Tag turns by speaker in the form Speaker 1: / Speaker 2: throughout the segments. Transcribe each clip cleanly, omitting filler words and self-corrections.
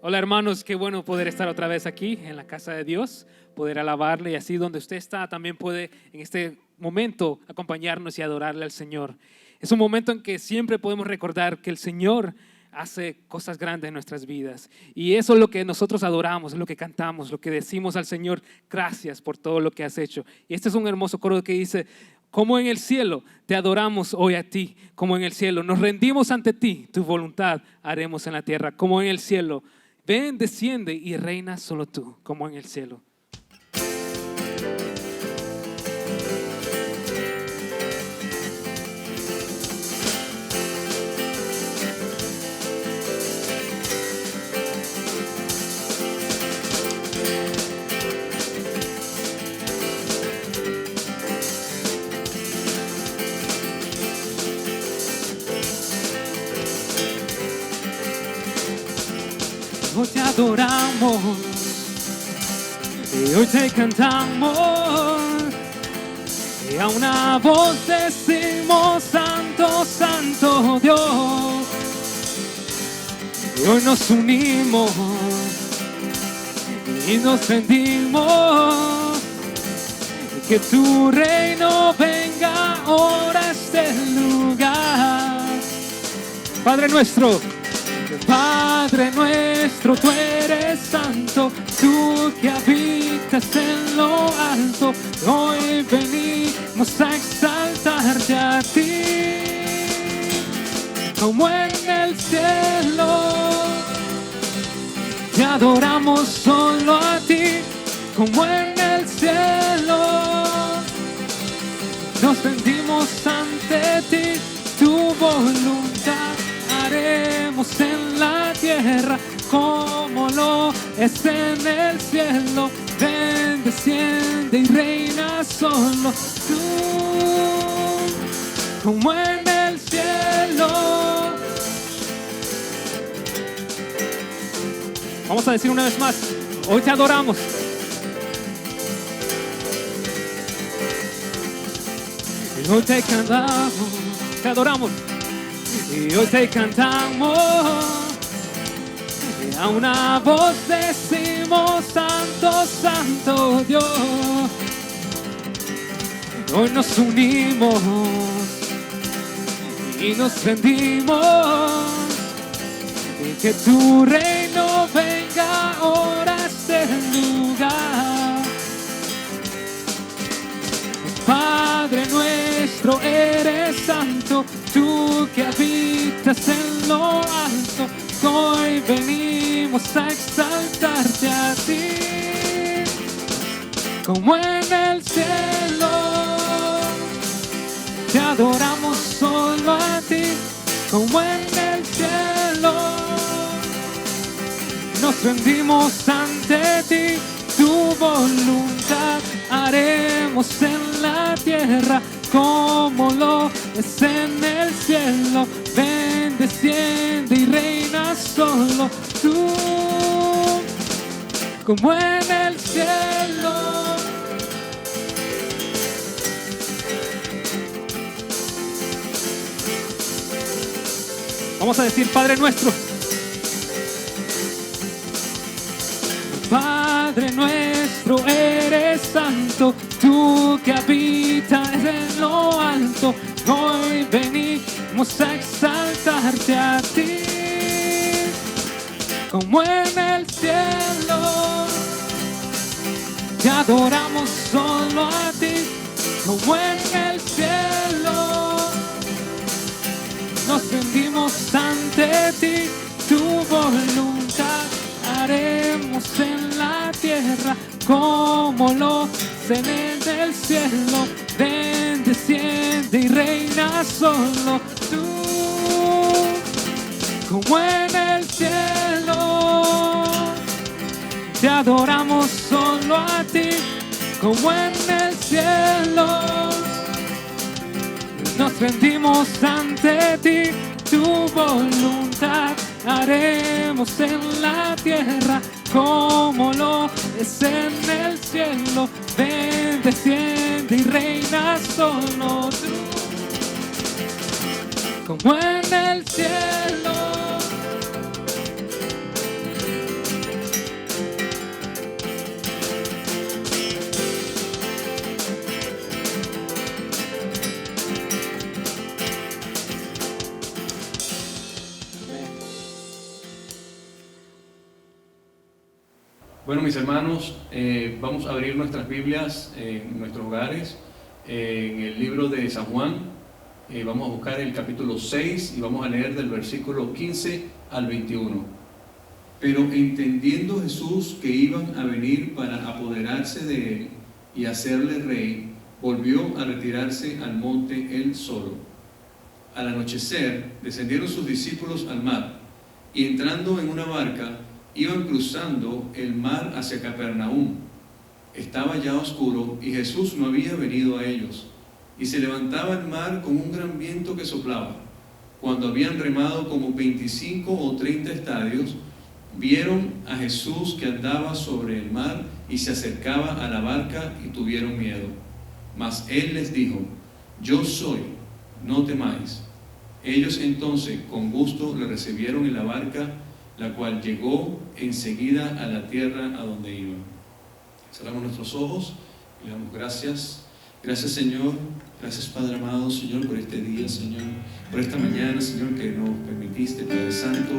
Speaker 1: Hola hermanos, qué bueno poder estar otra vez aquí en la casa de Dios, poder alabarle y así donde usted está también puede en este momento acompañarnos y adorarle al Señor. Es un momento en que siempre podemos recordar que el Señor hace cosas grandes en nuestras vidas y eso es lo que nosotros adoramos, es lo que cantamos, lo que decimos al Señor, gracias por todo lo que has hecho. Y este es un hermoso coro que dice: como en el cielo te adoramos hoy a ti, como en el cielo nos rendimos ante ti, tu voluntad haremos en la tierra, como en el cielo. Ven, desciende y reina solo tú, como en el cielo. Hoy te adoramos y hoy te cantamos y a una voz decimos: Santo, Santo Dios. Y hoy nos unimos y nos rendimos, y que tu reino venga ahora a este lugar. Padre nuestro, Padre nuestro, tú eres santo, tú que habitas en lo alto. Hoy venimos a exaltarte a ti, como en el cielo. Te adoramos solo a ti, como en el cielo. Nos rendimos ante ti, tu voluntad haremos en la tierra como lo es en el cielo. Ven, desciende y reina solo tú, como en el cielo. Vamos a decir una vez más: hoy te adoramos. Y hoy te cantamos, te adoramos. Y hoy te cantamos, y a una voz decimos: Santo, Santo Dios. Hoy nos unimos y nos rendimos, y que tu reino venga ahora a este lugar. Padre nuestro, eres santo, tú que habitas en lo alto. Hoy venimos a exaltarte a ti, como en el cielo. Te adoramos solo a ti, como en el cielo. Nos rendimos ante ti, tu voluntad haremos en la tierra como lo es en el cielo. Ven, desciende y reina solo tú, como en el cielo. Vamos a decir: Padre nuestro, Padre nuestro, eres santo, tú que habitas en lo alto. Hoy venimos a exaltarte a ti, como en el cielo. Te adoramos solo a ti, como en el cielo. Nos rendimos ante ti, tu voluntad haremos en la tierra como lo es en el cielo. Ven, desciende y reina solo tú, como en el cielo. Te adoramos solo a ti, como en el cielo. Nos rendimos ante ti, tu voluntad haremos en la tierra como lo es en el cielo. Ven, desciende y reina solo tú, como en el cielo.
Speaker 2: Bueno, mis hermanos, vamos a abrir nuestras Biblias en nuestros hogares, en el libro de San Juan. Vamos a buscar el capítulo 6 y vamos a leer del versículo 15 al 21. Pero entendiendo Jesús que iban a venir para apoderarse de él y hacerle rey, volvió a retirarse al monte él solo. Al anochecer, descendieron sus discípulos al mar, y entrando en una barca, iban cruzando el mar hacia Capernaum. Estaba ya oscuro y Jesús no había venido a ellos, y se levantaba el mar con un gran viento que soplaba. Cuando habían remado como 25 o 30 estadios, vieron a Jesús que andaba sobre el mar y se acercaba a la barca y tuvieron miedo. Mas él les dijo: yo soy, no temáis. Ellos entonces con gusto le recibieron en la barca, la cual llegó enseguida a la tierra a donde iban. Cerramos nuestros ojos y le damos gracias. Gracias, Señor. Gracias, Padre amado, Señor, por este día, Señor, por esta mañana, Señor, que nos permitiste, Padre Santo,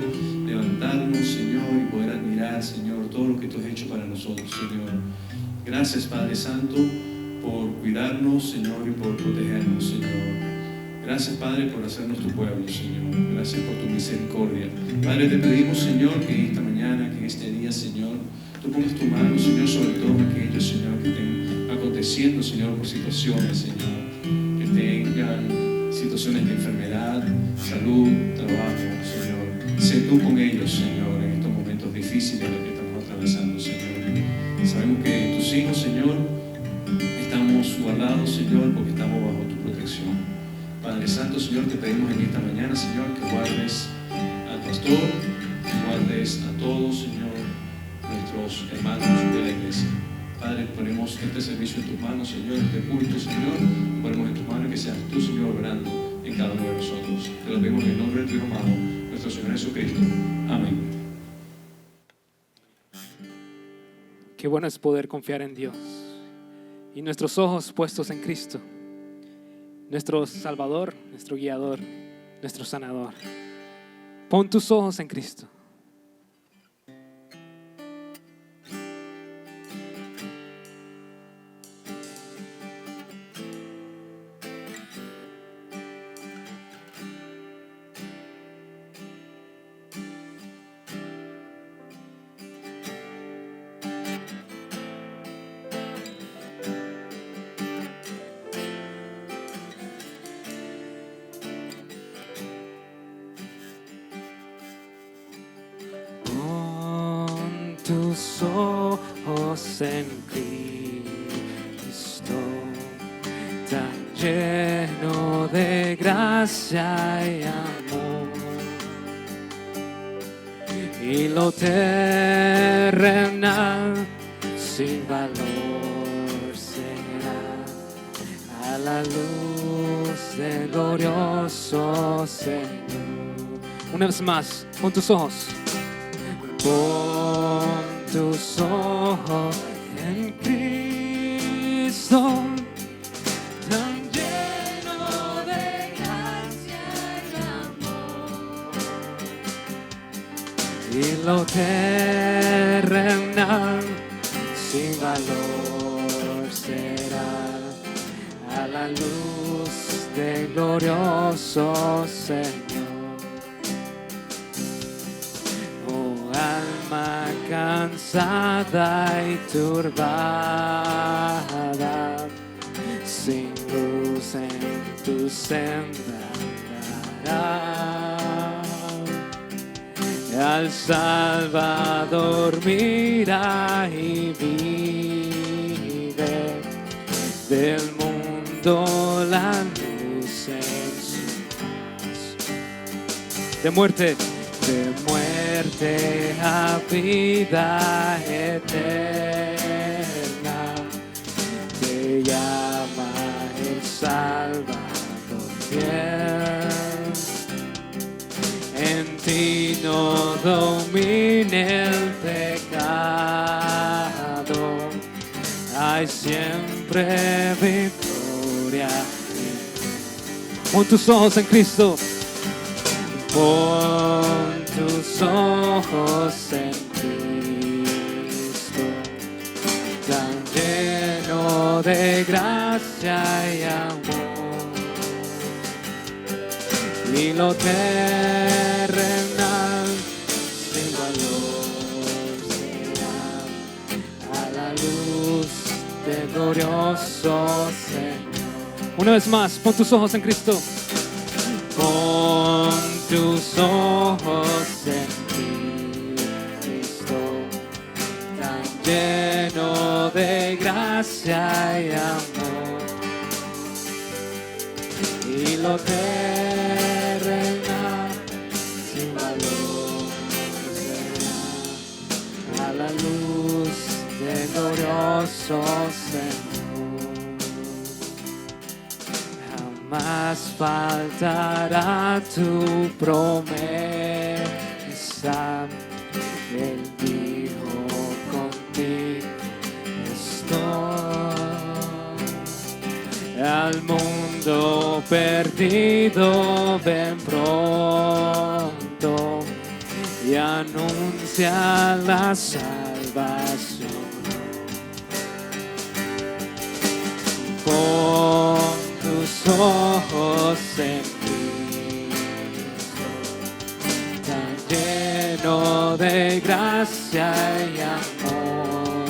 Speaker 2: levantarnos, Señor, y poder admirar, Señor, todo lo que tú has hecho para nosotros, Señor. Gracias, Padre Santo, por cuidarnos, Señor, y por protegernos, Señor. Gracias, Padre, por hacernos tu pueblo, Señor. Gracias por tu misericordia. Padre, te pedimos, Señor, que esta mañana, que en este día, Señor, tú pongas tu mano, Señor, sobre todos aquellos, Señor, que estén aconteciendo, Señor, por situaciones, Señor, que tengan situaciones de enfermedad, salud, trabajo, Señor. Sé tú con ellos, Señor, en estos momentos difíciles que estamos atravesando, Señor. Sabemos que tus hijos, Señor, estamos guardados, Señor, porque estamos bajo tu protección. Padre Santo, Señor, te pedimos en esta mañana, Señor, que guardes al pastor, que guardes a todos, Señor, nuestros hermanos de la iglesia. Padre, ponemos este servicio en tus manos, Señor, este culto, Señor, lo ponemos en tus manos, que seas tú, Señor, obrando en cada uno de nosotros. Te lo pedimos en el nombre de tu Hijo amado, nuestro Señor Jesucristo. Amén.
Speaker 1: Qué bueno es poder confiar en Dios y nuestros ojos puestos en Cristo, nuestro Salvador, nuestro guiador, nuestro sanador. Pon tus ojos en Cristo. Tus ojos en Cristo, tan lleno de gracia y amor, y lo terrenal sin valor será a la luz del glorioso Señor. Una vez más, pon tus ojos. Pon tus ojos en Cristo, tan lleno de gracia y amor, y lo terrenal sin valor será a la luz del glorioso Señor. Alma cansada y turbada, sin luz en tu senda andará. Al Salvador mira y vive, del mundo la luz en su paz. De muerte a vida eterna, te llama el Salvador fiel. En ti no domine el pecado, hay siempre victoria. Pon tus ojos en Cristo. Pon tus ojos en Cristo, lleno de gracia y amor, y lo terrenal sin valor será a la luz del glorioso Señor. Una vez más, pon tus ojos en Cristo. Pon tus ojos en Cristo, tan lleno de gracia y amor, y lo terrenal sin valor será a la luz del glorioso Señor. Jamás faltará tu promesa, Él dijo contigo estoy. Al mundo perdido ven pronto y anuncia la salvación. Pon tus ojos en Cristo, tan lleno de gracia y amor,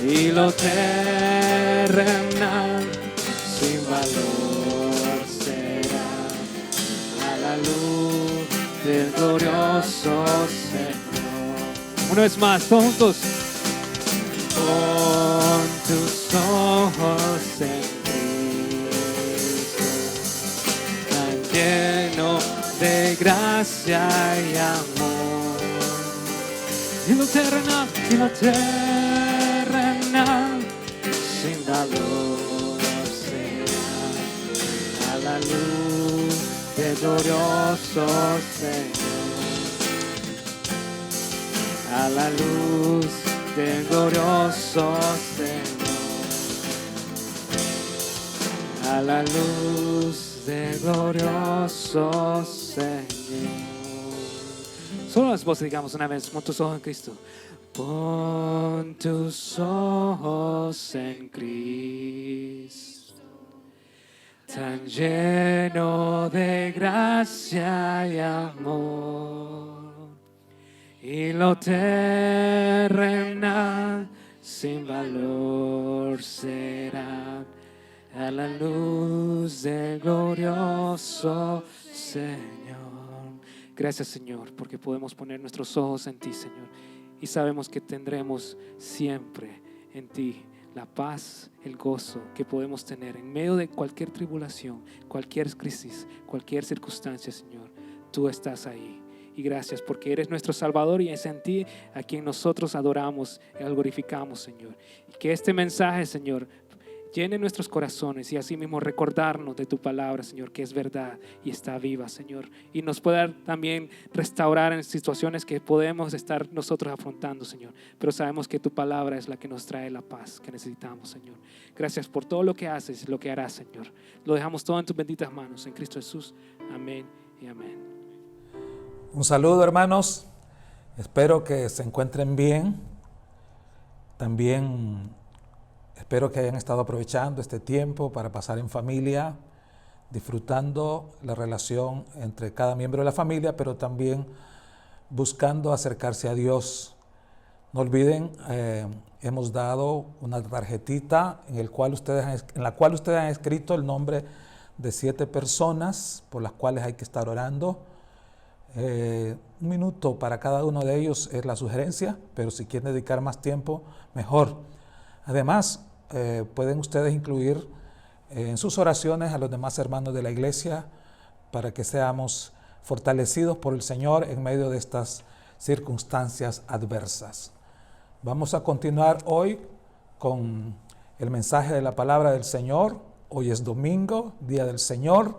Speaker 1: y lo terrenal sin valor será a la luz del glorioso Señor. Una vez más, todos juntos. Pon tus ojos en Cristo, tan lleno de gracia y amor, y lo terrenal sin valor será a la luz del glorioso Señor, a la luz del glorioso Señor, a la luz del glorioso Señor. Solo las voces digamos una vez, pon tus ojos en Cristo. Pon tus ojos en Cristo, tan lleno de gracia y amor, y lo terrenal sin valor será a la luz del glorioso Señor. Gracias, Señor, porque podemos poner nuestros ojos en ti, Señor, y sabemos que tendremos siempre en ti la paz, el gozo que podemos tener en medio de cualquier tribulación, cualquier crisis, cualquier circunstancia, Señor. Tú estás ahí. Y gracias porque eres nuestro Salvador y es en ti a quien nosotros adoramos y glorificamos, Señor. Y que este mensaje, Señor, llene nuestros corazones y así mismo recordarnos de tu palabra, Señor, que es verdad y está viva, Señor. Y nos pueda también restaurar en situaciones que podemos estar nosotros afrontando, Señor. Pero sabemos que tu palabra es la que nos trae la paz que necesitamos, Señor. Gracias por todo lo que haces y lo que harás, Señor. Lo dejamos todo en tus benditas manos, en Cristo Jesús. Amén y amén.
Speaker 3: Un saludo, hermanos. Espero que se encuentren bien. También espero que hayan estado aprovechando este tiempo para pasar en familia, disfrutando la relación entre cada miembro de la familia, pero también buscando acercarse a Dios. No olviden, hemos dado una tarjetita en la cual ustedes han escrito el nombre de 7 personas por las cuales hay que estar orando. 1 minuto para cada uno de ellos es la sugerencia, pero si quieren dedicar más tiempo, mejor. Además, pueden ustedes incluir en sus oraciones a los demás hermanos de la iglesia para que seamos fortalecidos por el Señor en medio de estas circunstancias adversas. Vamos a continuar hoy con el mensaje de la palabra del Señor. Hoy es domingo, día del Señor.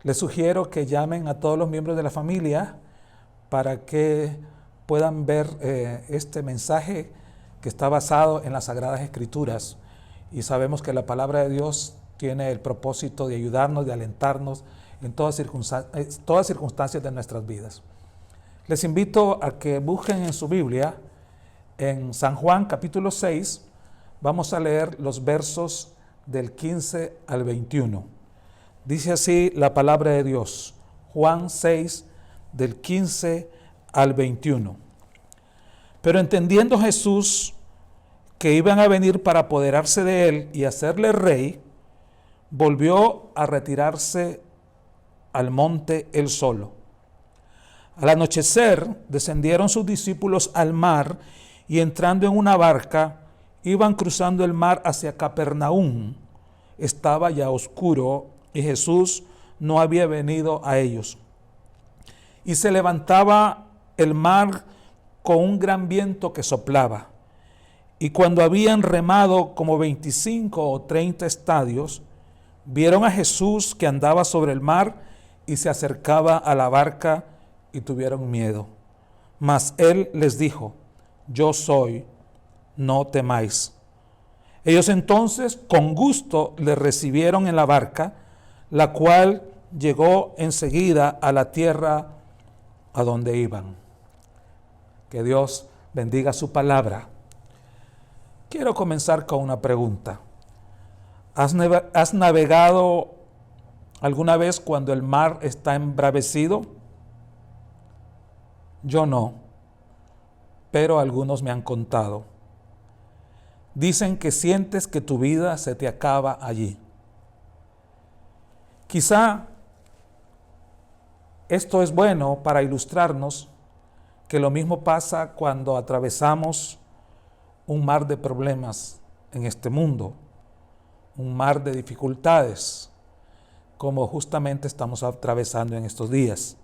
Speaker 3: Les sugiero que llamen a todos los miembros de la familia para que puedan ver este mensaje que está basado en las Sagradas Escrituras. Y sabemos que la palabra de Dios tiene el propósito de ayudarnos, de alentarnos en todas circunstancias de nuestras vidas. Les invito a que busquen en su Biblia, en San Juan capítulo 6, Vamos a leer los versos del 15 al 21. Dice así la palabra de Dios. Juan 6, del 15 al 21. Pero entendiendo Jesús que iban a venir para apoderarse de él y hacerle rey, volvió a retirarse al monte él solo. Al anochecer descendieron sus discípulos al mar y entrando en una barca, iban cruzando el mar hacia Capernaum. Estaba ya oscuro y Jesús no había venido a ellos. Y se levantaba el mar con un gran viento que soplaba. Y cuando habían remado como 25 o 30 estadios, vieron a Jesús que andaba sobre el mar y se acercaba a la barca y tuvieron miedo. Mas él les dijo: yo soy, no temáis. Ellos entonces con gusto le recibieron en la barca, la cual llegó enseguida a la tierra a donde iban. Que Dios bendiga su palabra. Quiero comenzar con una pregunta. ¿Has navegado alguna vez cuando el mar está embravecido? Yo no, pero algunos me han contado. Dicen que sientes que tu vida se te acaba allí. Quizá esto es bueno para ilustrarnos que lo mismo pasa cuando atravesamos un mar de problemas en este mundo, un mar de dificultades, como justamente estamos atravesando en estos días.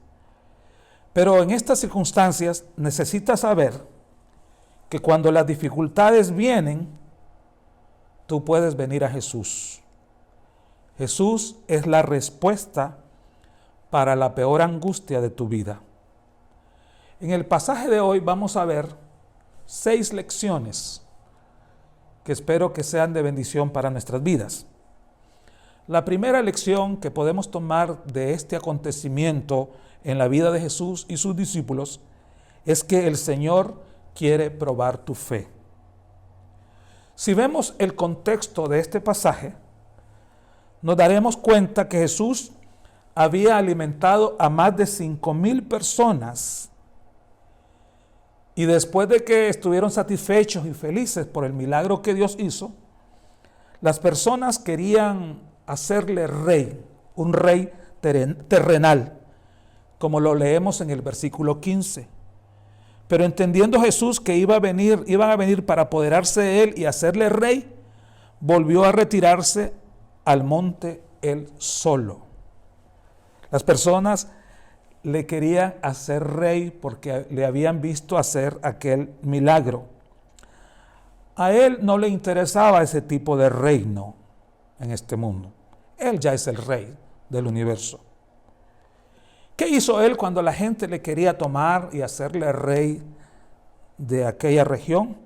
Speaker 3: Pero en estas circunstancias necesitas saber que cuando las dificultades vienen, tú puedes venir a Jesús. Jesús es la respuesta para la peor angustia de tu vida. En el pasaje de hoy vamos a ver 6 lecciones que espero que sean de bendición para nuestras vidas. La primera lección que podemos tomar de este acontecimiento en la vida de Jesús y sus discípulos es que el Señor quiere probar tu fe. Si vemos el contexto de este pasaje, nos daremos cuenta que Jesús había alimentado a más de 5,000 personas y después de que estuvieron satisfechos y felices por el milagro que Dios hizo, las personas querían hacerle rey, un rey terrenal, como lo leemos en el versículo 15. Pero entendiendo Jesús que iban a venir para apoderarse de él y hacerle rey, volvió a retirarse al monte él solo. Las personas le querían hacer rey porque le habían visto hacer aquel milagro. A él no le interesaba ese tipo de reino en este mundo. Él ya es el rey del universo. ¿Qué hizo él cuando la gente le quería tomar y hacerle rey de aquella región?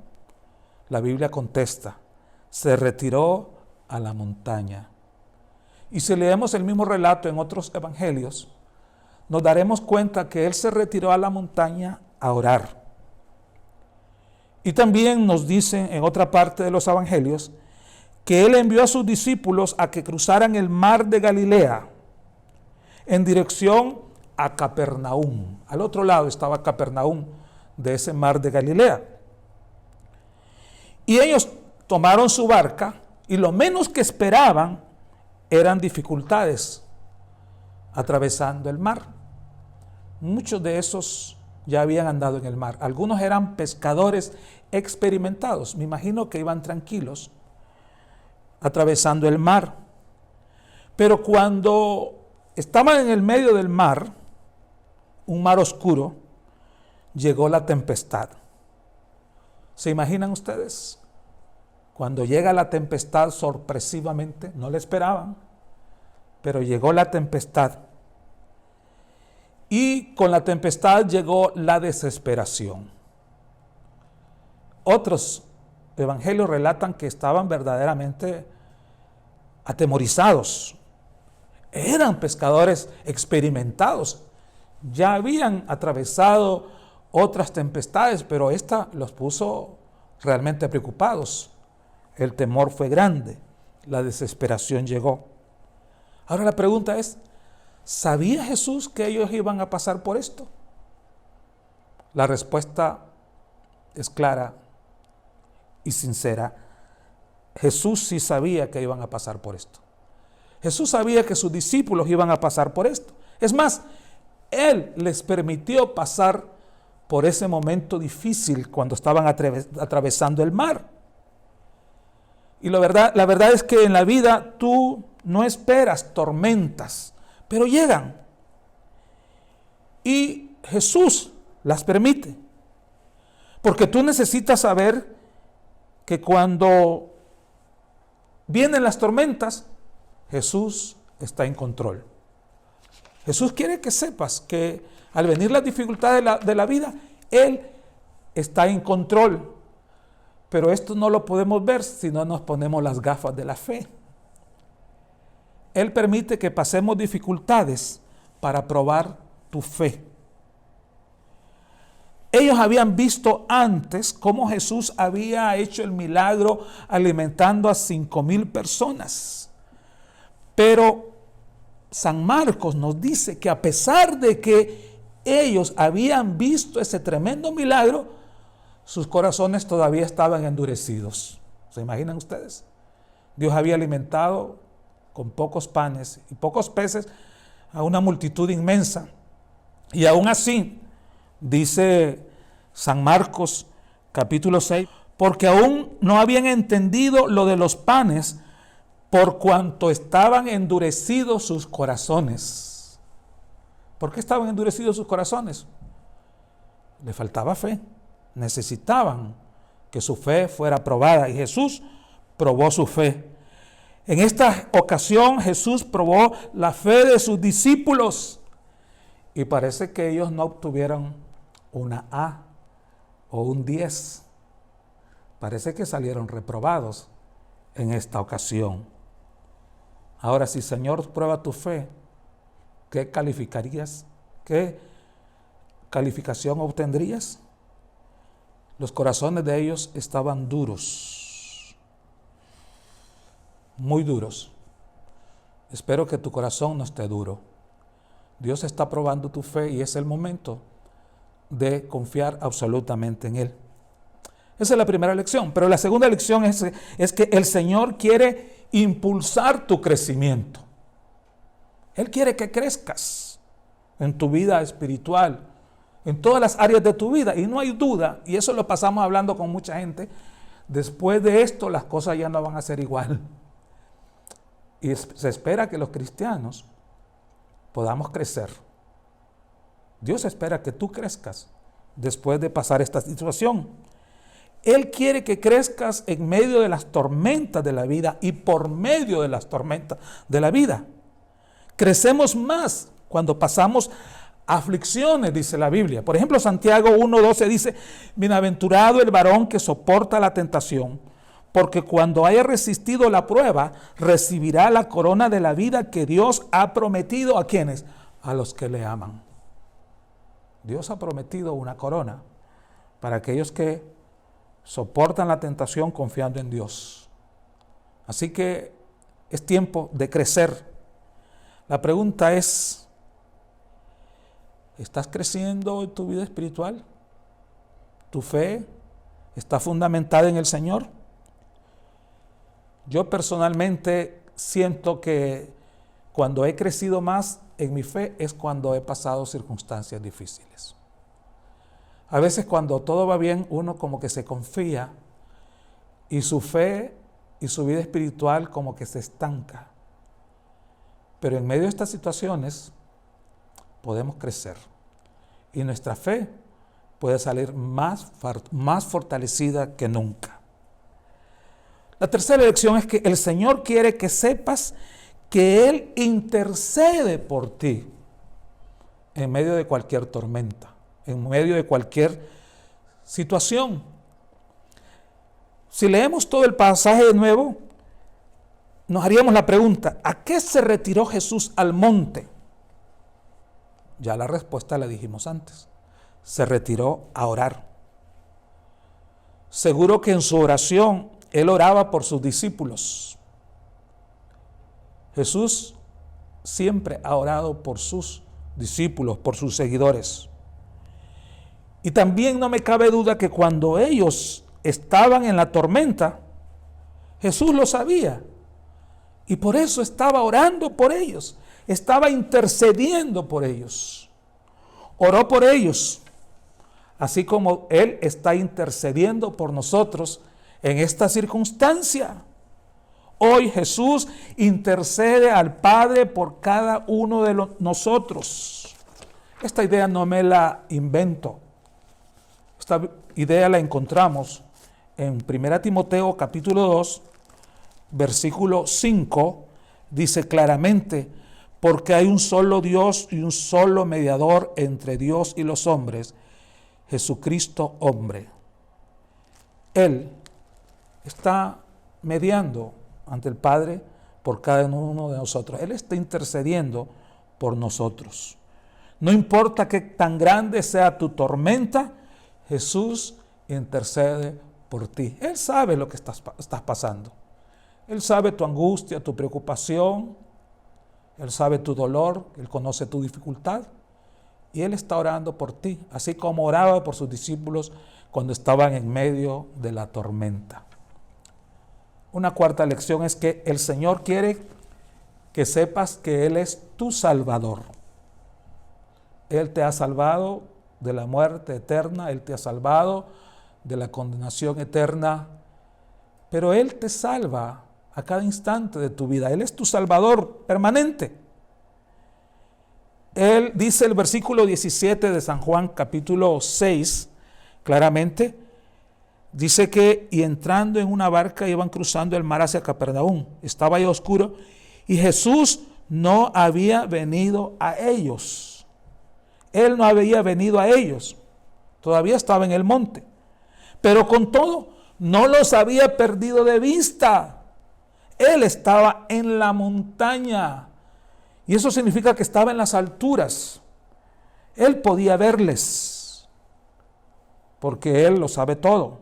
Speaker 3: La Biblia contesta: se retiró a la montaña. Y si leemos el mismo relato en otros evangelios, nos daremos cuenta que él se retiró a la montaña a orar. Y también nos dicen en otra parte de los evangelios que él envió a sus discípulos a que cruzaran el mar de Galilea en dirección a Capernaum. Al otro lado estaba Capernaum de ese mar de Galilea. Y ellos tomaron su barca y lo menos que esperaban eran dificultades atravesando el mar. Muchos de esos ya habían andado en el mar. Algunos eran pescadores experimentados. Me imagino que iban tranquilos atravesando el mar. Pero cuando estaban en el medio del mar, un mar oscuro, llegó la tempestad. ¿Se imaginan ustedes? Cuando llega la tempestad sorpresivamente, no la esperaban, pero llegó la tempestad. Y con la tempestad llegó la desesperación. Otros evangelios relatan que estaban verdaderamente atemorizados. Eran pescadores experimentados. Ya habían atravesado otras tempestades, pero esta los puso realmente preocupados. el temor fue grande, la desesperación llegó. Ahora la pregunta es, ¿sabía Jesús que ellos iban a pasar por esto? La respuesta es clara y sincera. Jesús sí sabía que iban a pasar por esto. Jesús sabía que sus discípulos iban a pasar por esto. Es más, Él les permitió pasar por ese momento difícil cuando estaban atravesando el mar. Y la verdad es que en la vida tú no esperas tormentas, pero llegan. Y Jesús las permite. Porque tú necesitas saber que cuando vienen las tormentas, Jesús está en control. Jesús quiere que sepas que al venir las dificultades de la vida, Él está en control. Pero esto no lo podemos ver si no nos ponemos las gafas de la fe. Él permite que pasemos dificultades para probar tu fe. Ellos habían visto antes cómo Jesús había hecho el milagro alimentando a 5,000 personas. Pero San Marcos nos dice que a pesar de que ellos habían visto ese tremendo milagro, sus corazones todavía estaban endurecidos. ¿Se imaginan ustedes? Dios había alimentado con pocos panes y pocos peces a una multitud inmensa. Y aún así, dice San Marcos capítulo 6, porque aún no habían entendido lo de los panes, por cuanto estaban endurecidos sus corazones. ¿Por qué estaban endurecidos sus corazones? Le faltaba fe. Necesitaban que su fe fuera probada y Jesús probó su fe. En esta ocasión Jesús probó la fe de sus discípulos y parece que ellos no obtuvieron una A o un 10. Parece que salieron reprobados en esta ocasión. Ahora, si Señor prueba tu fe, ¿qué calificarías? ¿Qué calificación obtendrías? Los corazones de ellos estaban duros, muy duros. Espero que tu corazón no esté duro. Dios está probando tu fe y es el momento de confiar absolutamente en Él. Esa es la primera lección. Pero la segunda lección es que el Señor quiere impulsar tu crecimiento. Él quiere que crezcas en tu vida espiritual, en todas las áreas de tu vida. Y no hay duda, y eso lo pasamos hablando con mucha gente, después de esto las cosas ya no van a ser igual. Y se espera que los cristianos podamos crecer. Dios espera que tú crezcas después de pasar esta situación. Él quiere que crezcas en medio de las tormentas de la vida y por medio de las tormentas de la vida. Crecemos más cuando pasamos aflicciones, dice la Biblia. Por ejemplo, Santiago 1:12 dice: bienaventurado el varón que soporta la tentación, porque cuando haya resistido la prueba, recibirá la corona de la vida que Dios ha prometido ¿a quiénes? A los que le aman. Dios ha prometido una corona para aquellos que soportan la tentación confiando en Dios. Así que es tiempo de crecer. La pregunta es: ¿estás creciendo en tu vida espiritual? ¿Tu fe está fundamentada en el Señor? Yo personalmente siento que cuando he crecido más en mi fe es cuando he pasado circunstancias difíciles. A veces cuando todo va bien, uno como que se confía y su fe y su vida espiritual como que se estanca. Pero en medio de estas situaciones podemos crecer y nuestra fe puede salir más fortalecida que nunca. La tercera lección es que el Señor quiere que sepas que Él intercede por ti en medio de cualquier tormenta, en medio de cualquier situación. Si leemos todo el pasaje de nuevo, nos haríamos la pregunta: ¿a qué se retiró Jesús al monte? Ya la respuesta la dijimos antes. Se retiró a orar. Seguro que en su oración Él oraba por sus discípulos. Jesús siempre ha orado por sus discípulos, por sus seguidores. Y también no me cabe duda que cuando ellos estaban en la tormenta, Jesús lo sabía. Y por eso estaba orando por ellos. Estaba intercediendo por ellos. Oró por ellos. Así como Él está intercediendo por nosotros en esta circunstancia. Hoy Jesús intercede al Padre por cada uno de nosotros. Esta idea no me la invento. Esta idea la encontramos en 1 Timoteo capítulo 2, versículo 5. Dice claramente: porque hay un solo Dios y un solo mediador entre Dios y los hombres, Jesucristo hombre. Él está mediando ante el Padre por cada uno de nosotros. Él está intercediendo por nosotros. No importa qué tan grande sea tu tormenta, Jesús intercede por ti. Él sabe lo que estás pasando. Él sabe tu angustia, tu preocupación. Él sabe tu dolor. Él conoce tu dificultad. Y Él está orando por ti, así como oraba por sus discípulos cuando estaban en medio de la tormenta. Una cuarta lección es que el Señor quiere que sepas que Él es tu Salvador. Él te ha salvado de la muerte eterna, Él te ha salvado de la condenación eterna, pero Él te salva a cada instante de tu vida. Él es tu Salvador permanente. Él dice el versículo 17 de San Juan capítulo 6, claramente, dice que y entrando en una barca iban cruzando el mar hacia Capernaum. Estaba ya oscuro y Jesús no había venido a ellos. Él no había venido a ellos. Todavía estaba en el monte. Pero con todo, no los había perdido de vista. Él estaba en la montaña. Y eso significa que estaba en las alturas. Él podía verles, porque Él lo sabe todo.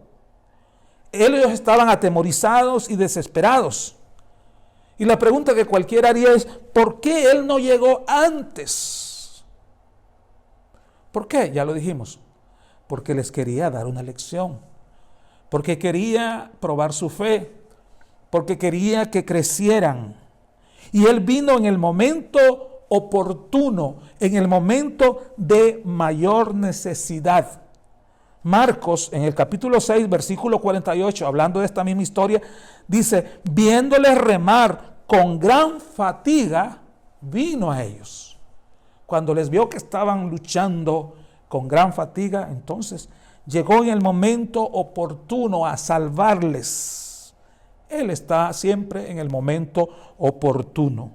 Speaker 3: Ellos estaban atemorizados y desesperados. Y la pregunta que cualquiera haría es: ¿por qué Él no llegó antes? ¿Por qué? Ya lo dijimos. Porque les quería dar una lección. Porque quería probar su fe. Porque quería que crecieran. Y Él vino en el momento oportuno, en el momento de mayor necesidad. Marcos, en el capítulo 6, versículo 48, hablando de esta misma historia, dice: viéndoles remar con gran fatiga, vino a ellos. Cuando les vio que estaban luchando con gran fatiga, entonces llegó en el momento oportuno a salvarles. Él está siempre en el momento oportuno.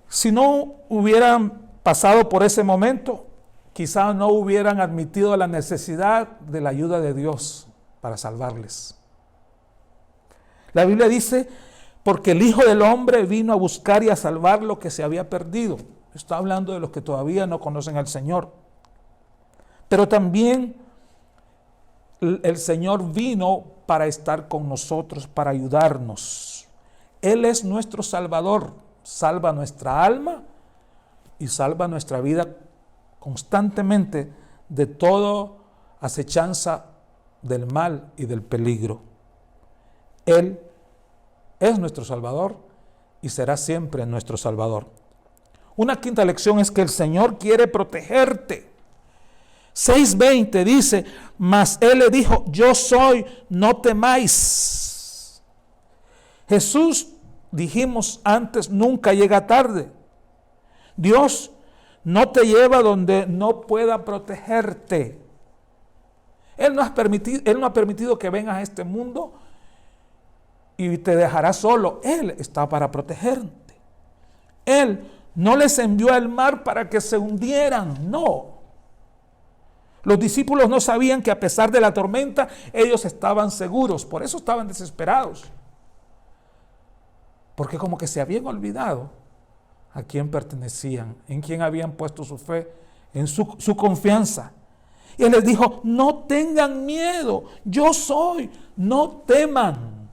Speaker 3: Si no hubieran pasado por ese momento, quizás no hubieran admitido la necesidad de la ayuda de Dios para salvarles. La Biblia dice: porque el Hijo del Hombre vino a buscar y a salvar lo que se había perdido. Está hablando de los que todavía no conocen al Señor. Pero también el Señor vino para estar con nosotros, para ayudarnos. Él es nuestro Salvador, salva nuestra alma y salva nuestra vida constantemente de toda acechanza del mal y del peligro. Él es nuestro Salvador y será siempre nuestro Salvador. Una quinta lección es que el Señor quiere protegerte. 6:20 dice: mas Él le dijo: yo soy, no temáis. Jesús, dijimos antes, nunca llega tarde. Dios no te lleva donde no pueda protegerte. Él no ha permitido que vengas a este mundo y te dejará solo. Él está para protegerte. Él no les envió al mar para que se hundieran, no. Los discípulos no sabían que a pesar de la tormenta, ellos estaban seguros. Por eso estaban desesperados. Porque como que se habían olvidado a quién pertenecían, en quién habían puesto su fe, en su confianza. Y Él les dijo, no tengan miedo, yo soy, no teman.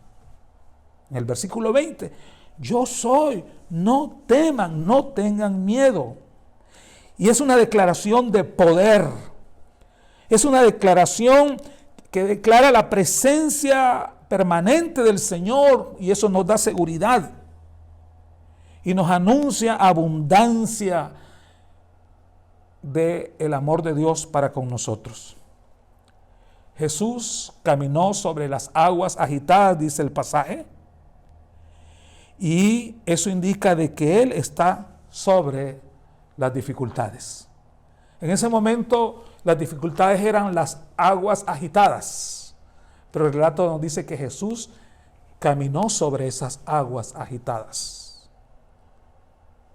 Speaker 3: En el versículo 20, yo soy, no teman, no tengan miedo. Y es una declaración de poder. Es una declaración que declara la presencia permanente del Señor, y eso nos da seguridad. Y nos anuncia abundancia del amor de Dios para con nosotros. Jesús caminó sobre las aguas agitadas, dice el pasaje, y eso indica de que Él está sobre las dificultades. En ese momento las dificultades eran las aguas agitadas, pero el relato nos dice que Jesús caminó sobre esas aguas agitadas.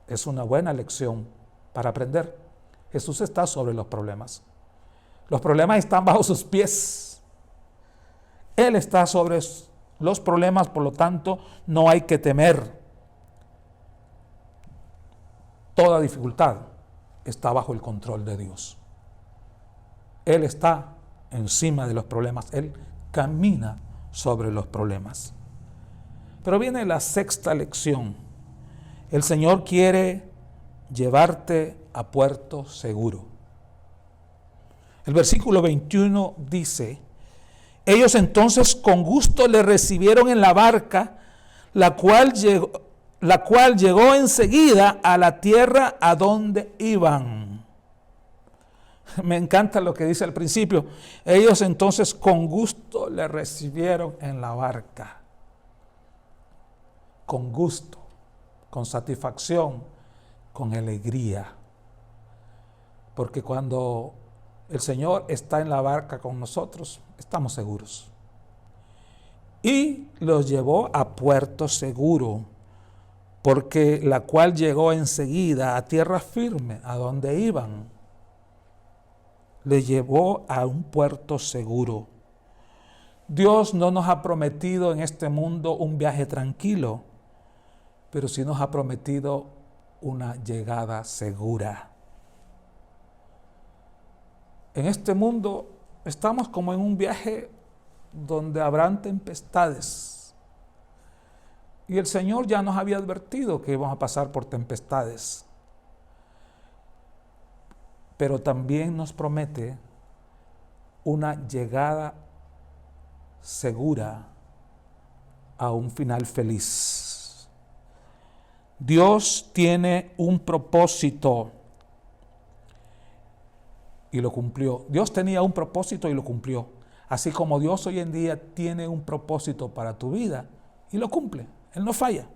Speaker 3: Es una buena lección para aprender. Jesús está sobre los problemas. Los problemas están bajo sus pies. Él está sobre los problemas, por lo tanto, no hay que temer. Toda dificultad está bajo el control de Dios. Él está encima de los problemas. Él camina sobre los problemas. Pero viene la sexta lección. El Señor quiere llevarte a puerto seguro. El versículo 21 dice: ellos entonces con gusto le recibieron en la barca, la cual llegó enseguida a la tierra a donde iban. Me encanta lo que dice al principio. Ellos entonces con gusto le recibieron en la barca. Con gusto, con satisfacción, con alegría. Porque cuando el Señor está en la barca con nosotros, estamos seguros. Y los llevó a puerto seguro, porque la cual llegó enseguida a tierra firme, a donde iban. Les llevó a un puerto seguro. Dios no nos ha prometido en este mundo un viaje tranquilo, pero sí nos ha prometido una llegada segura. En este mundo estamos como en un viaje donde habrán tempestades. Y el Señor ya nos había advertido que íbamos a pasar por tempestades. Pero también nos promete una llegada segura a un final feliz. Dios tiene un propósito y lo cumplió. Dios tenía un propósito y lo cumplió. Así como Dios hoy en día tiene un propósito para tu vida y lo cumple. Él no falla.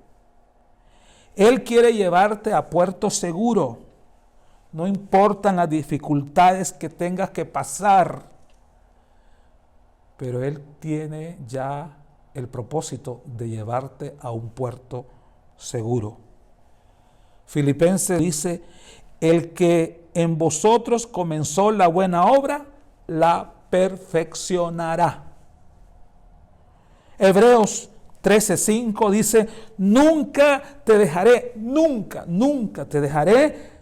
Speaker 3: Él quiere llevarte a puerto seguro. No importan las dificultades que tengas que pasar, pero Él tiene ya el propósito de llevarte a un puerto seguro. Filipenses dice: el que en vosotros comenzó la buena obra, la perfeccionará. Hebreos 13:5 dice: nunca te dejaré, nunca te dejaré,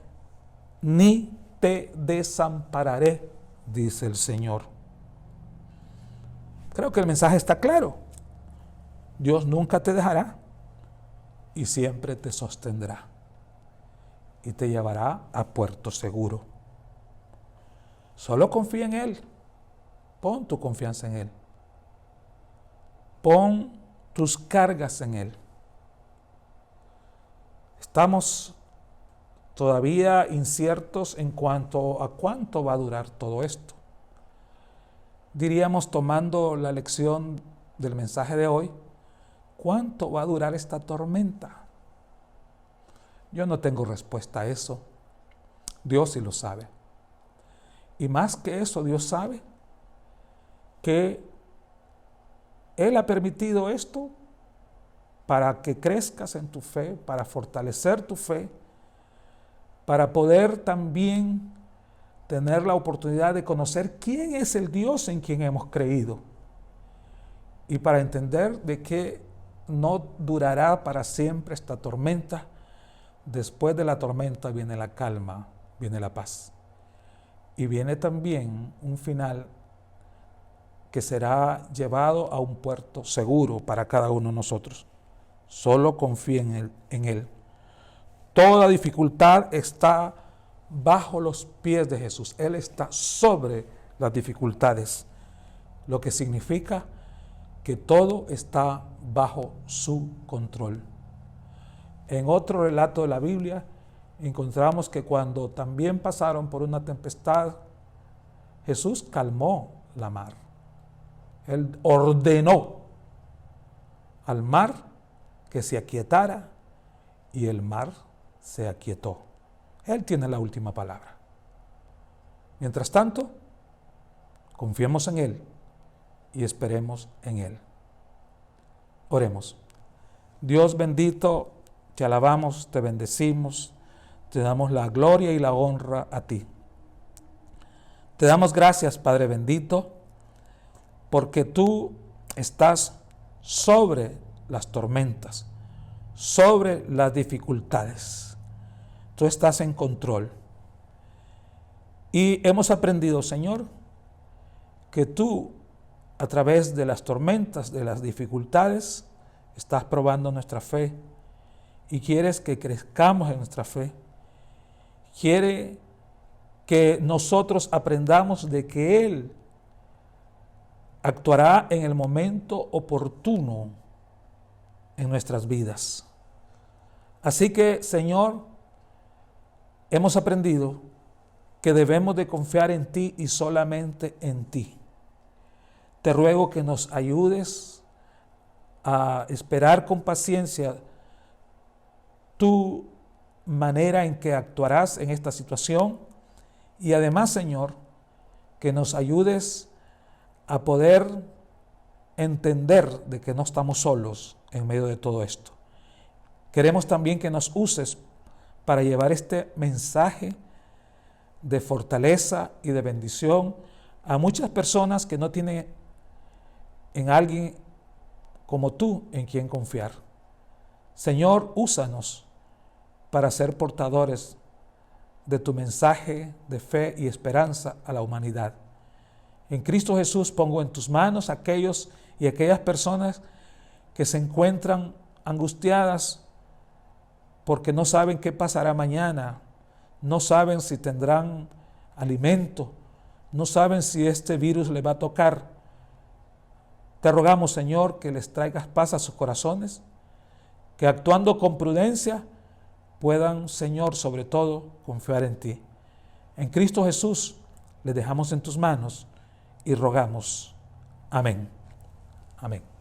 Speaker 3: ni te desampararé, dice el Señor. Creo que el mensaje está claro. Dios nunca te dejará y siempre te sostendrá y te llevará a puerto seguro. Solo confía en Él. Pon tu confianza en Él. Pon tus cargas en Él. Estamos todavía inciertos en cuanto a cuánto va a durar todo esto. Diríamos, tomando la lección del mensaje de hoy, ¿cuánto va a durar esta tormenta? Yo no tengo respuesta a eso. Dios sí lo sabe. Y más que eso, Dios sabe que Él ha permitido esto para que crezcas en tu fe, para fortalecer tu fe, para poder también tener la oportunidad de conocer quién es el Dios en quien hemos creído. Y para entender de que no durará para siempre esta tormenta. Después de la tormenta viene la calma, viene la paz. y viene también un final que será llevado a un puerto seguro para cada uno de nosotros. Solo confía en Él. Toda dificultad está bajo los pies de Jesús. Él está sobre las dificultades, lo que significa que todo está bajo su control. En otro relato de la Biblia encontramos que cuando también pasaron por una tempestad, Jesús calmó la mar. Él ordenó al mar que se aquietara y el mar se aquietó. Él tiene la última palabra. Mientras tanto, confiemos en Él y esperemos en Él. Oremos. Dios bendito, te alabamos, te bendecimos, te damos la gloria y la honra a ti. Te damos gracias, Padre bendito, porque tú estás sobre las tormentas, sobre las dificultades. Tú estás en control. Y hemos aprendido, Señor, que tú, a través de las tormentas, de las dificultades, estás probando nuestra fe y quieres que crezcamos en nuestra fe. Quiere que nosotros aprendamos de que Él actuará en el momento oportuno en nuestras vidas. Así que, Señor, hemos aprendido que debemos de confiar en ti y solamente en ti. Te ruego que nos ayudes a esperar con paciencia tu manera en que actuarás en esta situación y además, Señor, que nos ayudes a poder entender de que no estamos solos en medio de todo esto. Queremos también que nos uses para llevar este mensaje de fortaleza y de bendición a muchas personas que no tienen en alguien como tú en quien confiar. Señor, úsanos para ser portadores de tu mensaje de fe y esperanza a la humanidad. En Cristo Jesús pongo en tus manos aquellos y aquellas personas que se encuentran angustiadas porque no saben qué pasará mañana, no saben si tendrán alimento, no saben si este virus les va a tocar. Te rogamos, Señor, que les traigas paz a sus corazones, que actuando con prudencia puedan, Señor, sobre todo, confiar en ti. En Cristo Jesús les dejamos en tus manos y rogamos. Amén. Amén.